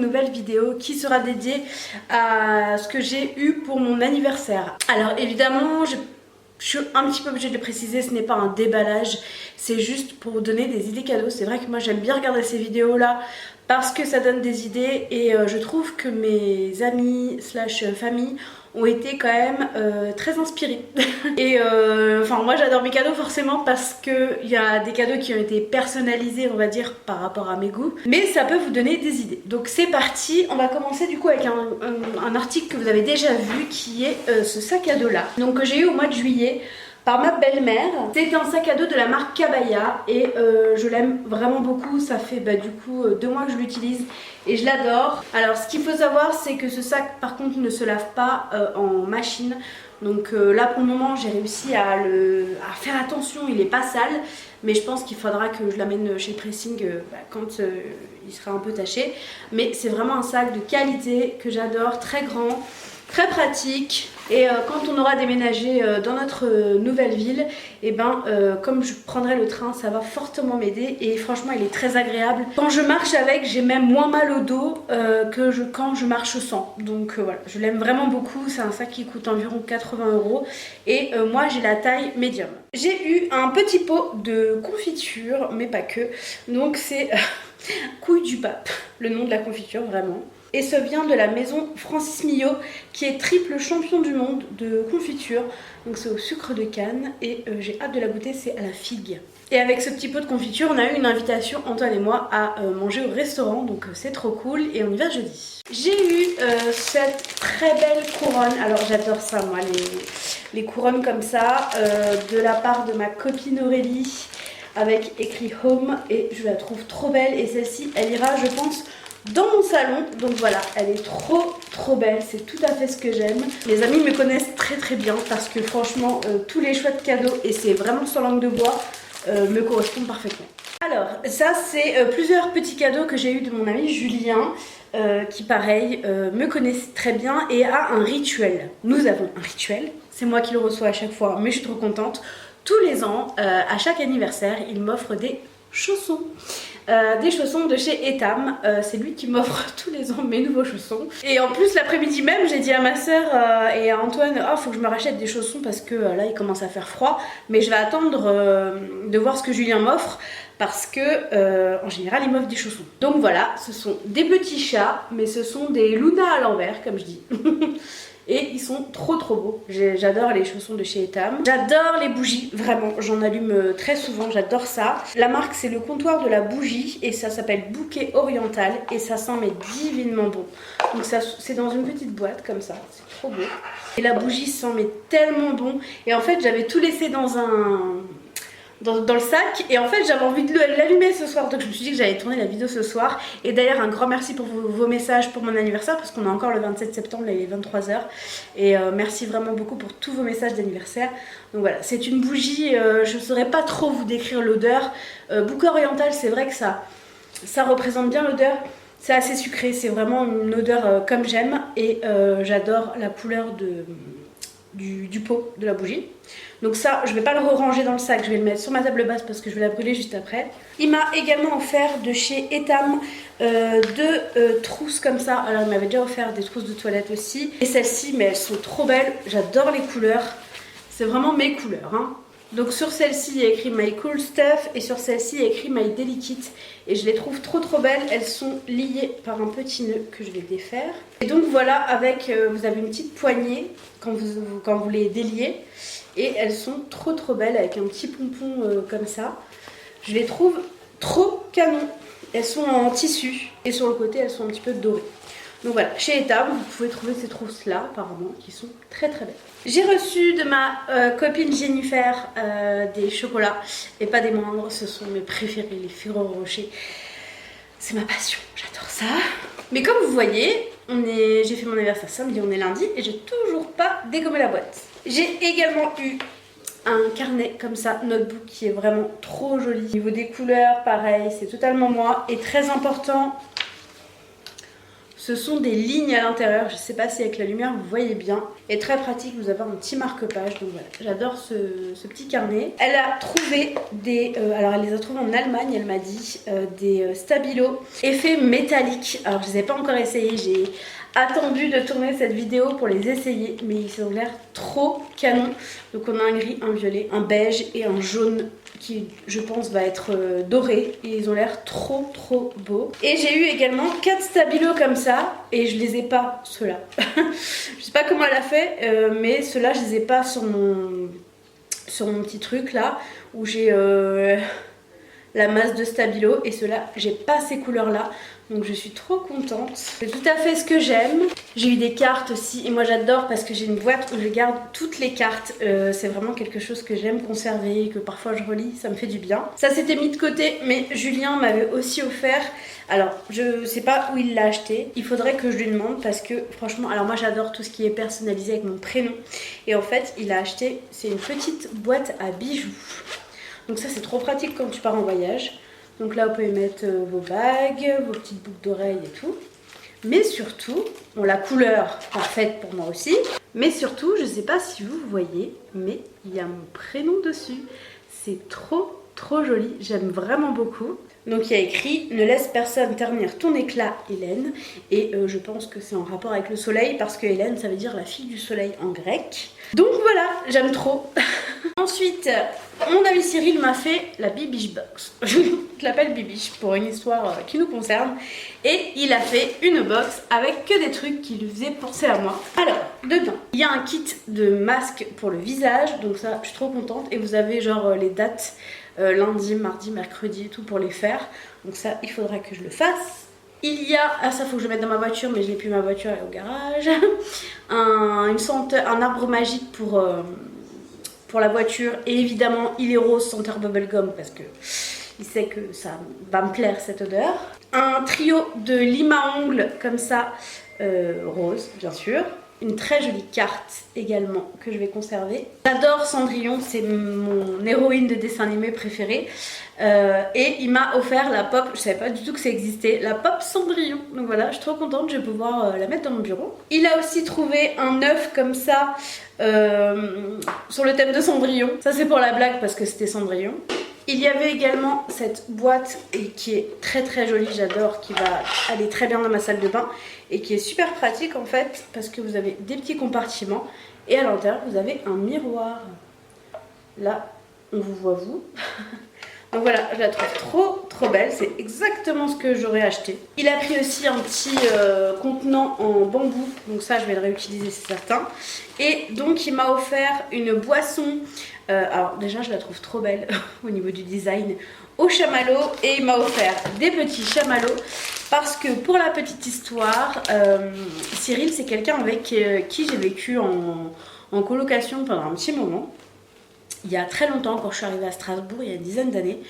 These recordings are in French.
nouvelle vidéo qui sera dédiée à ce que j'ai eu pour mon anniversaire. Alors évidemment, je suis un petit peu obligée de le préciser, ce n'est pas un déballage, c'est juste pour vous donner des idées cadeaux. C'est vrai que moi j'aime bien regarder ces vidéos là parce que ça donne des idées et je trouve que mes amis slash famille ont été quand même très inspirés. Et enfin moi j'adore mes cadeaux forcément parce qu'il y a des cadeaux qui ont été personnalisés on va dire par rapport à mes goûts. Mais ça peut vous donner des idées. Donc c'est parti, on va commencer du coup avec un article que vous avez déjà vu qui est ce sac à dos là. Donc que j'ai eu au mois de juillet par ma belle-mère. C'est un sac à dos de la marque Cabaya et je l'aime vraiment beaucoup. Ça fait du coup 2 mois que je l'utilise et je l'adore. Alors ce qu'il faut savoir c'est que ce sac par contre ne se lave pas en machine. Donc là pour le moment j'ai réussi à faire attention, il n'est pas sale. Mais je pense qu'il faudra que je l'amène chez le pressing quand il sera un peu taché. Mais c'est vraiment un sac de qualité que j'adore, très grand, très pratique. Et quand on aura déménagé dans notre nouvelle ville, et comme je prendrai le train, ça va fortement m'aider. Et franchement, il est très agréable. Quand je marche avec, j'ai même moins mal au dos que quand je marche sans. Donc voilà, je l'aime vraiment beaucoup. C'est un sac qui coûte environ 80 €. Et moi, j'ai la taille médium. J'ai eu un petit pot de confiture, mais pas que. Donc c'est Couille du Pape, le nom de la confiture vraiment. Et ça vient de la maison Francis Millot qui est triple champion du monde de confiture. Donc c'est au sucre de canne et j'ai hâte de la goûter, c'est à la figue. Et avec ce petit pot de confiture, on a eu une invitation, Antoine et moi, à manger au restaurant. Donc c'est trop cool et on y va jeudi. J'ai eu cette très belle couronne. Alors j'adore ça moi, les couronnes comme ça, de la part de ma copine Aurélie, avec écrit Home. Et je la trouve trop belle et celle-ci, elle ira je pense dans mon salon. Donc voilà, elle est trop belle, c'est tout à fait ce que j'aime. Mes amis me connaissent très bien parce que franchement tous les choix de cadeaux, et c'est vraiment sans langue de bois, me correspondent parfaitement. Alors ça c'est plusieurs petits cadeaux que j'ai eu de mon ami Julien qui pareil me connaît très bien et a un rituel. Nous avons un rituel, c'est moi qui le reçois à chaque fois mais je suis trop contente. Tous les ans, à chaque anniversaire, il m'offre des chaussons. Des chaussons de chez Etam, c'est lui qui m'offre tous les ans mes nouveaux chaussons. Et en plus l'après-midi même j'ai dit à ma soeur et à Antoine, faut que je me rachète des chaussons parce que là il commence à faire froid. Mais je vais attendre de voir ce que Julien m'offre parce que en général il m'offre des chaussons. Donc voilà, ce sont des petits chats mais ce sont des Luna à l'envers comme je dis. Et ils sont trop beaux. J'adore les chaussons de chez Etam. J'adore les bougies, vraiment. J'en allume très souvent, j'adore ça. La marque c'est le comptoir de la bougie et ça s'appelle Bouquet Oriental et ça sent mais divinement bon. Donc ça c'est dans une petite boîte comme ça, c'est trop beau. Et la bougie sent mais tellement bon. Et en fait j'avais tout laissé dans le sac et en fait j'avais envie de l'allumer ce soir, donc je me suis dit que j'allais tourner la vidéo ce soir. Et d'ailleurs un grand merci pour vos messages pour mon anniversaire parce qu'on a encore le 27 septembre, là il est 23 h et merci vraiment beaucoup pour tous vos messages d'anniversaire. Donc voilà, c'est une bougie, je ne saurais pas trop vous décrire l'odeur. Bouquet Oriental, c'est vrai que ça représente bien l'odeur. C'est assez sucré, c'est vraiment une odeur comme j'aime et j'adore la couleur du pot de la bougie. Donc ça, je vais pas le ranger dans le sac, je vais le mettre sur ma table basse parce que je vais la brûler juste après. Il m'a également offert de chez Etam deux trousses comme ça. Alors il m'avait déjà offert des trousses de toilette aussi. Et celles-ci, mais elles sont trop belles, j'adore les couleurs. C'est vraiment mes couleurs, hein. Donc sur celle-ci il y a écrit My Cool Stuff et sur celle-ci il y a écrit My Delicate. Et je les trouve trop belles, elles sont liées par un petit nœud que je vais défaire. Et donc voilà, avec vous avez une petite poignée quand vous les déliez. Et elles sont trop belles avec un petit pompon comme ça. Je les trouve trop canon. Elles sont en tissu et sur le côté elles sont un petit peu dorées. Donc voilà, chez Etam, vous pouvez trouver ces trousses-là apparemment qui sont très belles. J'ai reçu de ma copine Jennifer des chocolats et pas des moindres, ce sont mes préférés, les Ferrero Rocher. C'est ma passion, j'adore ça. Mais comme vous voyez, j'ai fait mon anniversaire samedi, on est lundi et j'ai toujours pas dégommé la boîte. J'ai également eu un carnet comme ça, notebook, qui est vraiment trop joli. Au niveau des couleurs, pareil, c'est totalement moi. Et très important, Ce sont des lignes à l'intérieur, je ne sais pas si avec la lumière vous voyez bien. Et très pratique, vous avez un petit marque-page, donc voilà, j'adore ce petit carnet. Elle a trouvé des, alors elle les a trouvés en Allemagne, elle m'a dit, des stabilos effets métalliques. Alors je ne les ai pas encore essayés, j'ai attendu de tourner cette vidéo pour les essayer, mais ils ont l'air trop canon. Donc on a un gris, un violet, un beige et un jaune qui je pense va être doré, et ils ont l'air trop beaux. Et j'ai eu également 4 stabilos comme ça, et je les ai pas ceux-là. Je sais pas comment elle a fait, mais ceux-là je les ai pas sur mon petit truc là où j'ai la masse de stabilo, et ceux-là j'ai pas ces couleurs là. Donc je suis trop contente. C'est tout à fait ce que j'aime. J'ai eu des cartes aussi, et moi j'adore parce que j'ai une boîte où je garde toutes les cartes. C'est vraiment quelque chose que j'aime conserver, que parfois je relis, ça me fait du bien. Ça s'était mis de côté, mais Julien m'avait aussi offert. Alors je sais pas où il l'a acheté. Il faudrait que je lui demande parce que franchement, alors moi j'adore tout ce qui est personnalisé avec mon prénom. Et en fait il a acheté, c'est une petite boîte à bijoux. Donc ça c'est trop pratique quand tu pars en voyage. Donc là, vous pouvez mettre vos bagues, vos petites boucles d'oreilles et tout. Mais surtout, bon, la couleur parfaite pour moi aussi. Mais surtout, je ne sais pas si vous voyez, mais il y a mon prénom dessus. C'est trop joli, j'aime vraiment beaucoup. Donc il y a écrit « Ne laisse personne ternir ton éclat, Hélène ». Et je pense que c'est en rapport avec le soleil, parce que Hélène, ça veut dire la fille du soleil en grec. Donc voilà, j'aime trop. Ensuite, mon ami Cyril m'a fait la Bibiche Box. Je l'appelle Bibiche pour une histoire qui nous concerne. Et il a fait une box avec que des trucs qui lui faisaient penser à moi. Alors, dedans, il y a un kit de masques pour le visage. Donc ça, je suis trop contente. Et vous avez genre les dates lundi, mardi, mercredi et tout pour les faire. Donc ça, il faudra que je le fasse. Il y a, ah ça faut que je le mette dans ma voiture, mais je n'ai plus ma voiture, elle est au garage. Un arbre magique pour la voiture, et évidemment il est rose senteur bubblegum parce que il sait que ça va me plaire cette odeur. Un trio de lime à ongles comme ça, rose bien sûr. Une très jolie carte également que je vais conserver. J'adore Cendrillon, c'est mon héroïne de dessin animé préférée. Et il m'a offert la pop, je savais pas du tout que ça existait, la pop Cendrillon. Donc voilà, je suis trop contente, je vais pouvoir la mettre dans mon bureau. Il a aussi trouvé un œuf comme ça sur le thème de Cendrillon. Ça c'est pour la blague parce que c'était Cendrillon. Il y avait également cette boîte qui est très jolie, j'adore, qui va aller très bien dans ma salle de bain et qui est super pratique en fait parce que vous avez des petits compartiments et à l'intérieur vous avez un miroir. Là, on vous voit vous. Donc voilà, je la trouve trop belle, c'est exactement ce que j'aurais acheté. Il a pris aussi un petit contenant en bambou, donc ça je vais le réutiliser c'est certain. Et donc il m'a offert une boisson, alors déjà je la trouve trop belle au niveau du design, au chamallow. Et il m'a offert des petits chamallows parce que pour la petite histoire, Cyril c'est quelqu'un avec qui j'ai vécu en colocation pendant un petit moment. Il y a très longtemps, quand je suis arrivée à Strasbourg, il y a une dizaine d'années.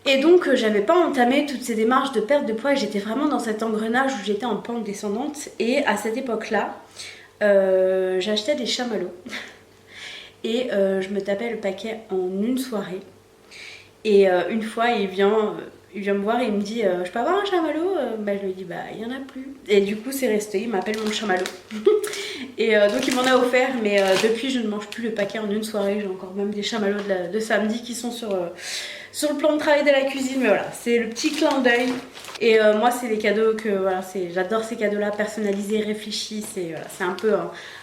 Et donc, j'avais pas entamé toutes ces démarches de perte de poids et j'étais vraiment dans cet engrenage où j'étais en pente descendante. Et à cette époque-là, j'achetais des chamallows. Et je me tapais le paquet en une soirée. Et une fois, il vient me voir et il me dit je peux avoir un chamallow? Je lui dis bah il y en a plus. Et du coup c'est resté, il m'appelle mon chamallow. Et donc il m'en a offert, mais depuis je ne mange plus le paquet en une soirée. J'ai encore même des chamallows de samedi qui sont sur le plan de travail de la cuisine. Mais voilà, c'est le petit clin d'œil. Et moi c'est les cadeaux que voilà, j'adore ces cadeaux là personnalisés, réfléchis. C'est voilà, un peu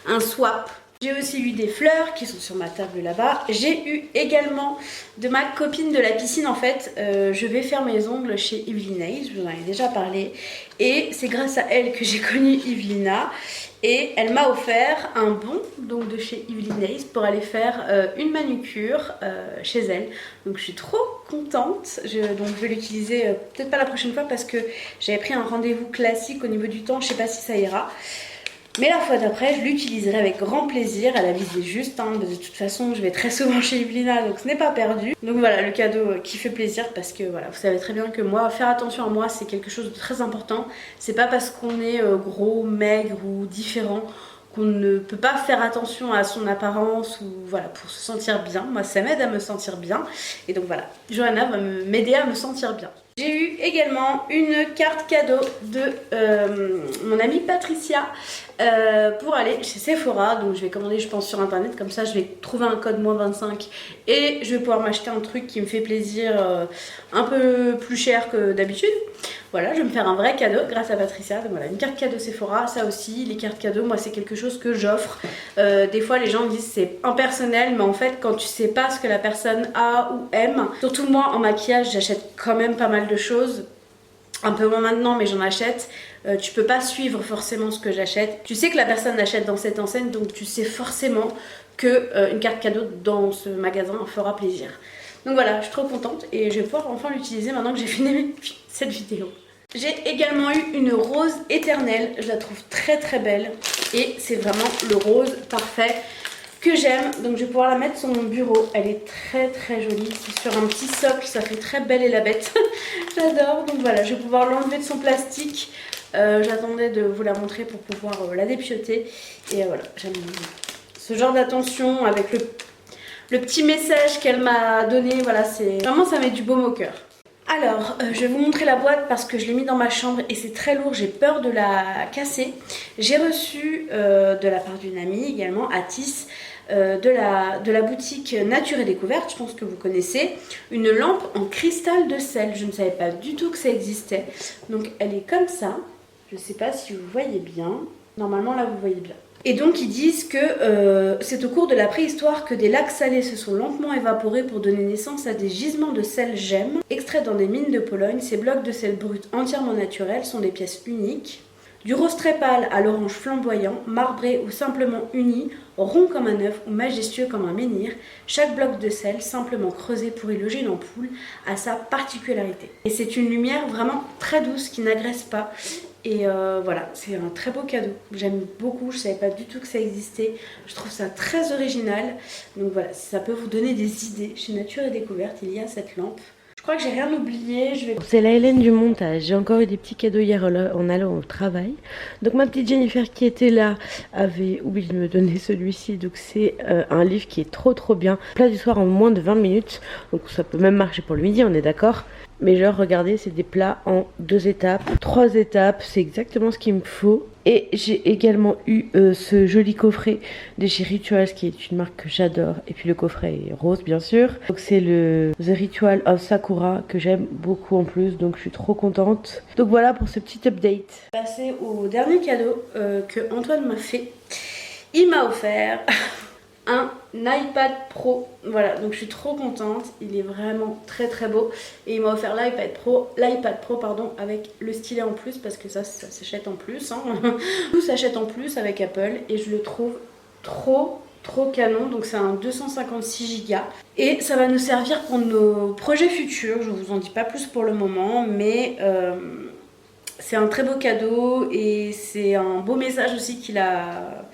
un swap. J'ai aussi eu des fleurs qui sont sur ma table là-bas. J'ai eu également de ma copine de la piscine en fait. Je vais faire mes ongles chez Evelina, je vous en ai déjà parlé. Et c'est grâce à elle que j'ai connu Evelina. Et elle m'a offert un bon donc de chez Evelina pour aller faire une manucure chez elle. Donc je suis trop contente. Donc je vais l'utiliser peut-être pas la prochaine fois parce que j'avais pris un rendez-vous classique au niveau du temps. Je sais pas si ça ira. Mais la fois d'après, je l'utiliserai avec grand plaisir. Elle a visé juste, hein. De toute façon, je vais très souvent chez Evelina, donc ce n'est pas perdu. Donc voilà, le cadeau qui fait plaisir parce que voilà, vous savez très bien que moi, faire attention à moi, c'est quelque chose de très important. C'est pas parce qu'on est gros, maigre ou différent qu'on ne peut pas faire attention à son apparence ou voilà, pour se sentir bien. Moi, ça m'aide à me sentir bien. Et donc voilà, Johanna va m'aider à me sentir bien. J'ai eu également une carte cadeau de mon amie Patricia pour aller chez Sephora. Donc je vais commander je pense sur internet, comme ça je vais trouver un code -25 et je vais pouvoir m'acheter un truc qui me fait plaisir un peu plus cher que d'habitude. Voilà, je vais me faire un vrai cadeau grâce à Patricia. Donc voilà, une carte cadeau Sephora, ça aussi, les cartes cadeaux, moi c'est quelque chose que j'offre. Des fois les gens me disent c'est impersonnel, mais en fait quand tu sais pas ce que la personne a ou aime, surtout moi en maquillage j'achète quand même pas mal de choses. Un peu moins maintenant, mais j'en achète. Tu peux pas suivre forcément ce que j'achète. Tu sais que la personne achète dans cette enseigne, donc tu sais forcément que une carte cadeau dans ce magasin fera plaisir. Donc voilà, je suis trop contente et je vais pouvoir enfin l'utiliser maintenant que j'ai fini cette vidéo. J'ai également eu une rose éternelle, je la trouve très très belle et c'est vraiment le rose parfait que j'aime. Donc je vais pouvoir la mettre sur mon bureau, elle est très très jolie, c'est sur un petit socle, ça fait très Belle et la Bête. J'adore, donc voilà, je vais pouvoir l'enlever de son plastique. J'attendais de vous la montrer pour pouvoir la dépioter et voilà, j'aime ce genre d'attention avec le petit message qu'elle m'a donné. Voilà, c'est vraiment, ça met du baume au cœur. Alors, je vais vous montrer la boîte parce que je l'ai mis dans ma chambre et c'est très lourd, j'ai peur de la casser. J'ai reçu de la part d'une amie également, Atis, de la boutique Nature et Découverte, je pense que vous connaissez, une lampe en cristal de sel. Je ne savais pas du tout que ça existait. Donc elle est comme ça, je ne sais pas si vous voyez bien, normalement là vous voyez bien. Et donc ils disent que c'est au cours de la préhistoire que des lacs salés se sont lentement évaporés pour donner naissance à des gisements de sel gemme. Extraits dans des mines de Pologne, ces blocs de sel brut entièrement naturels sont des pièces uniques. Du rose très pâle à l'orange flamboyant, marbré ou simplement uni, rond comme un œuf ou majestueux comme un menhir, chaque bloc de sel, simplement creusé pour y loger une ampoule, a sa particularité. Et c'est une lumière vraiment très douce qui n'agresse pas. Et voilà, c'est un très beau cadeau. J'aime beaucoup, je ne savais pas du tout que ça existait. Je trouve ça très original. Donc voilà, si ça peut vous donner des idées, chez Nature et Découverte, il y a cette lampe. Je crois que j'ai rien oublié. C'est la Hélène du montage. J'ai encore eu des petits cadeaux hier en allant au travail. Donc ma petite Jennifer qui était là avait oublié de me donner celui-ci. Donc c'est un livre qui est trop bien. Plat du soir en moins de 20 minutes. Donc ça peut même marcher pour le midi, on est d'accord. Mais genre regardez, c'est des plats en 2 étapes, 3 étapes. C'est exactement ce qu'il me faut. Et j'ai également eu ce joli coffret de chez Rituals qui est une marque que j'adore. Et puis le coffret est rose bien sûr. Donc c'est le The Ritual of Sakura que j'aime beaucoup en plus. Donc je suis trop contente. Donc voilà pour ce petit update. Passer au dernier cadeau que Antoine m'a fait. Il m'a offert un iPad Pro. Voilà, donc je suis trop contente. Il est vraiment très beau. Et il m'a offert l'iPad Pro pardon, avec le stylet en plus parce que ça s'achète en plus. Hein. Tout s'achète en plus avec Apple et je le trouve trop canon. Donc c'est un 256 Go et ça va nous servir pour nos projets futurs. Je vous en dis pas plus pour le moment, mais c'est un très beau cadeau et c'est un beau message aussi qu'il a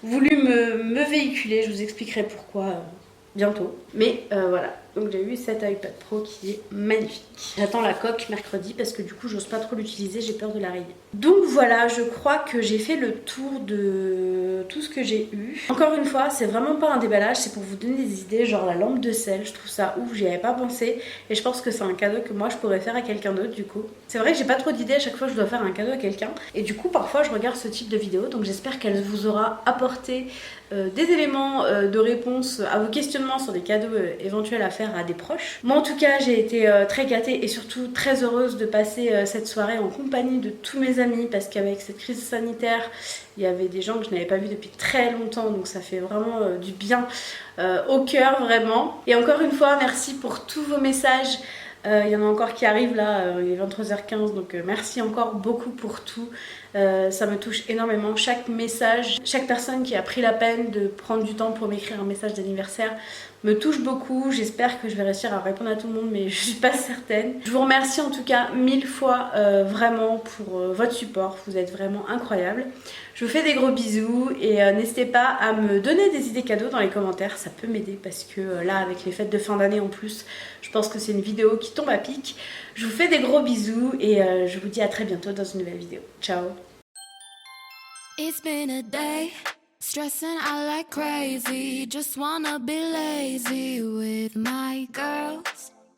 voulu me véhiculer. Je vous expliquerai pourquoi bientôt. Mais voilà, donc j'ai eu cet iPad Pro qui est magnifique. J'attends la coque mercredi parce que du coup j'ose pas trop l'utiliser, j'ai peur de la rayer. Donc voilà, je crois que j'ai fait le tour de tout ce que j'ai eu. Encore une fois, c'est vraiment pas un déballage, c'est pour vous donner des idées, genre la lampe de sel, je trouve ça ouf, j'y avais pas pensé. Et je pense que c'est un cadeau que moi je pourrais faire à quelqu'un d'autre du coup. C'est vrai que j'ai pas trop d'idées à chaque fois que je dois faire un cadeau à quelqu'un. Et du coup parfois je regarde ce type de vidéo, donc j'espère qu'elle vous aura apporté des éléments de réponse à vos questionnements sur des cadeaux éventuels à faire à des proches. Moi en tout cas j'ai été très gâtée et surtout très heureuse de passer cette soirée en compagnie de tous mes amis parce qu'avec cette crise sanitaire il y avait des gens que je n'avais pas vus depuis très longtemps, donc ça fait vraiment du bien au cœur vraiment. Et encore une fois merci pour tous vos messages. Il y en a encore qui arrivent là, il est 23h15, donc merci encore beaucoup pour tout. Ça me touche énormément, chaque message, chaque personne qui a pris la peine de prendre du temps pour m'écrire un message d'anniversaire me touche beaucoup. J'espère que je vais réussir à répondre à tout le monde, mais je suis pas certaine. Je vous remercie en tout cas 1000 fois vraiment pour votre support, vous êtes vraiment incroyables. Je vous fais des gros bisous et n'hésitez pas à me donner des idées cadeaux dans les commentaires, ça peut m'aider parce que là avec les fêtes de fin d'année en plus, je pense que c'est une vidéo qui tombe à pic. Je vous fais des gros bisous et je vous dis à très bientôt dans une nouvelle vidéo. Ciao. It's been a day, stressing out like crazy. Just wanna be lazy with my girls.